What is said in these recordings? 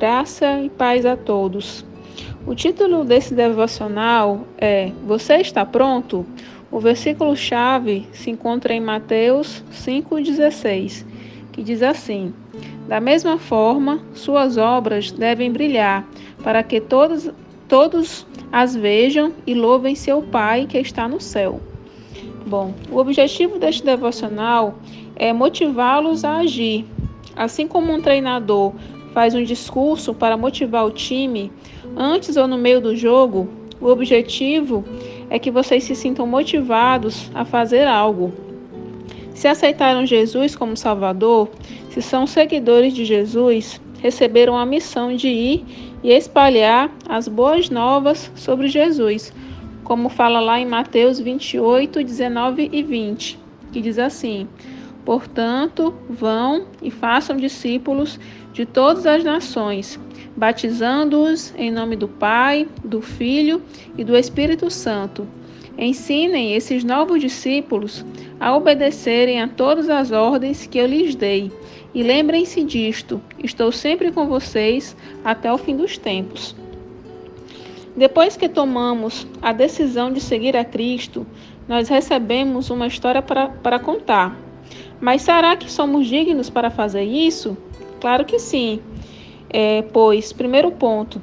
Graça e paz a todos. O título desse devocional é Você está pronto? O versículo-chave se encontra em Mateus 5,16, que diz assim: Da mesma forma, suas obras devem brilhar, para que todos as vejam e louvem seu Pai que está no céu. Bom, o objetivo deste devocional é motivá-los a agir. Assim como um treinador faz um discurso para motivar o time, antes ou no meio do jogo, o objetivo é que vocês se sintam motivados a fazer algo. Se aceitaram Jesus como Salvador, se são seguidores de Jesus, receberam a missão de ir e espalhar as boas novas sobre Jesus, como fala lá em Mateus 28, 19 e 20, que diz assim: Portanto, vão e façam discípulos de todas as nações, batizando-os em nome do Pai, do Filho e do Espírito Santo. Ensinem esses novos discípulos a obedecerem a todas as ordens que eu lhes dei. E lembrem-se disto, estou sempre com vocês até o fim dos tempos. Depois que tomamos a decisão de seguir a Cristo, nós recebemos uma história para contar. Mas será que somos dignos para fazer isso? Claro que sim. Pois, primeiro ponto,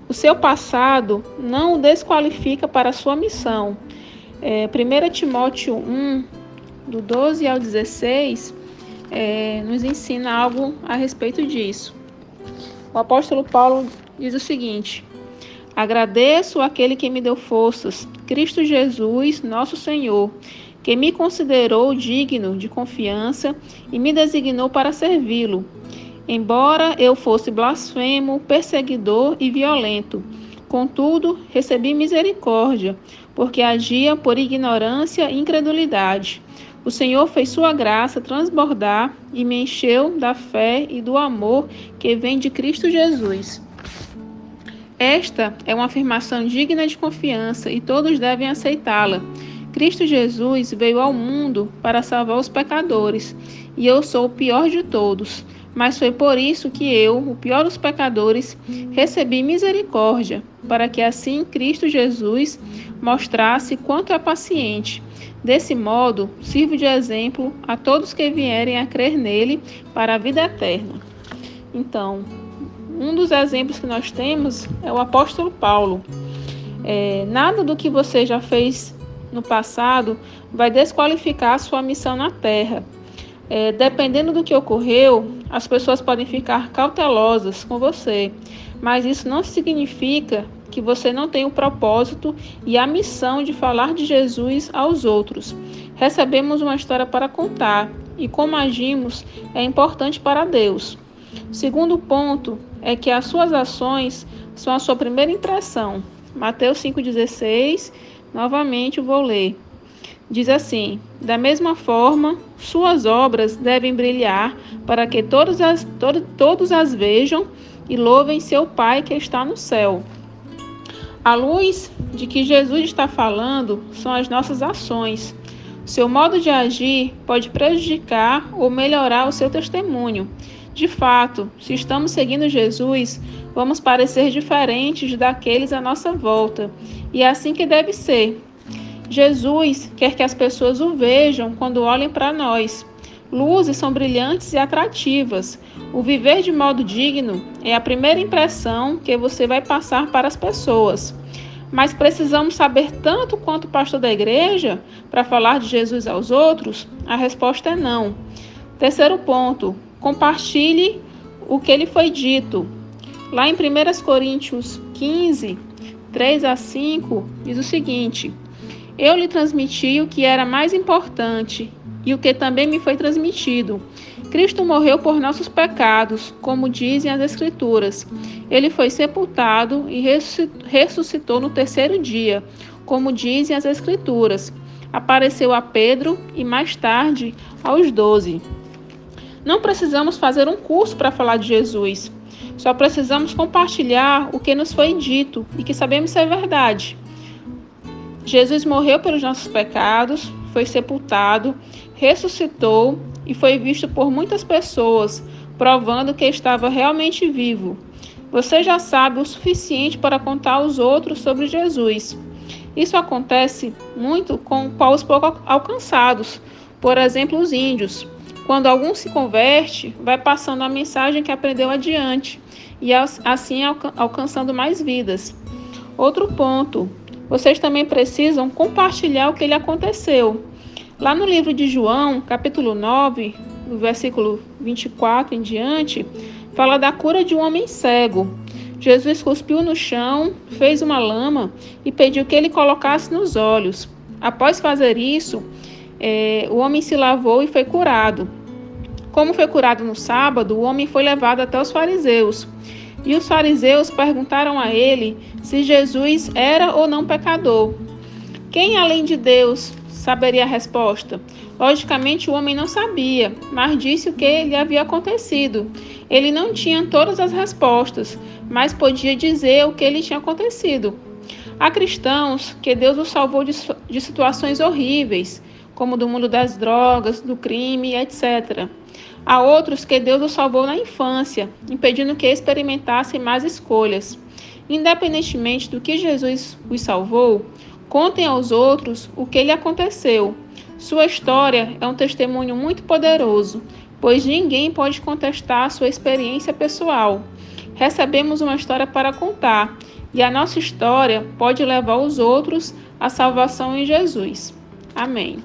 o seu passado não o desqualifica para a sua missão. 1 Timóteo 1, do 12 ao 16, nos ensina algo a respeito disso. O apóstolo Paulo diz o seguinte: Agradeço àquele que me deu forças, Cristo Jesus, nosso Senhor, que me considerou digno de confiança e me designou para servi-lo. Embora eu fosse blasfemo, perseguidor e violento, contudo, recebi misericórdia, porque agia por ignorância e incredulidade. O Senhor fez sua graça transbordar e me encheu da fé e do amor que vem de Cristo Jesus. Esta é uma afirmação digna de confiança e todos devem aceitá-la. Cristo Jesus veio ao mundo para salvar os pecadores, e eu sou o pior de todos. Mas foi por isso que eu, o pior dos pecadores, recebi misericórdia, para que assim Cristo Jesus mostrasse quanto é paciente. Desse modo, sirvo de exemplo a todos que vierem a crer nele para a vida eterna. Então, um dos exemplos que nós temos é o apóstolo Paulo. Nada do que você já fez no passado vai desqualificar a sua missão na Terra. Dependendo do que ocorreu, as pessoas podem ficar cautelosas com você, mas isso não significa que você não tem o propósito e a missão de falar de Jesus aos outros. Recebemos uma história para contar e como agimos é importante para Deus. O segundo ponto é que as suas ações são a sua primeira impressão. Mateus 5,16, novamente eu vou ler. Diz assim: Da mesma forma, suas obras devem brilhar para que todos as vejam e louvem seu Pai que está no céu. A luz de que Jesus está falando são as nossas ações. Seu modo de agir pode prejudicar ou melhorar o seu testemunho. De fato, se estamos seguindo Jesus, vamos parecer diferentes daqueles à nossa volta. E é assim que deve ser. Jesus quer que as pessoas o vejam quando olhem para nós. Luzes são brilhantes e atrativas. O viver de modo digno é a primeira impressão que você vai passar para as pessoas. Mas precisamos saber tanto quanto o pastor da igreja para falar de Jesus aos outros? A resposta é não. Terceiro ponto, compartilhe o que lhe foi dito. Lá em 1 Coríntios 15, 3 a 5, diz o seguinte: Eu lhe transmiti o que era mais importante e o que também me foi transmitido. Cristo morreu por nossos pecados, como dizem as Escrituras. Ele foi sepultado e ressuscitou no terceiro dia, como dizem as Escrituras. Apareceu a Pedro e mais tarde aos 12. Não precisamos fazer um curso para falar de Jesus. Só precisamos compartilhar o que nos foi dito e que sabemos ser verdade. Jesus morreu pelos nossos pecados, foi sepultado, ressuscitou e foi visto por muitas pessoas, provando que estava realmente vivo. Você já sabe o suficiente para contar aos outros sobre Jesus. Isso acontece muito com povos pouco alcançados, por exemplo, os índios. Quando algum se converte, vai passando a mensagem que aprendeu adiante e assim alcançando mais vidas. Outro ponto, vocês também precisam compartilhar o que lhe aconteceu. Lá no livro de João, capítulo 9, no versículo 24 em diante, fala da cura de um homem cego. Jesus cuspiu no chão, fez uma lama e pediu que ele colocasse nos olhos. Após fazer isso, o homem se lavou e foi curado. Como foi curado no sábado, o homem foi levado até os fariseus. E os fariseus perguntaram a ele se Jesus era ou não pecador. Quem, além de Deus, saberia a resposta? Logicamente, o homem não sabia, mas disse o que lhe havia acontecido. Ele não tinha todas as respostas, mas podia dizer o que lhe tinha acontecido. Há cristãos que Deus os salvou de situações horríveis, como do mundo das drogas, do crime, etc. Há outros que Deus os salvou na infância, impedindo que experimentassem mais escolhas. Independentemente do que Jesus os salvou, contem aos outros o que lhe aconteceu. Sua história é um testemunho muito poderoso, pois ninguém pode contestar sua experiência pessoal. Recebemos uma história para contar, e a nossa história pode levar os outros à salvação em Jesus. Amém.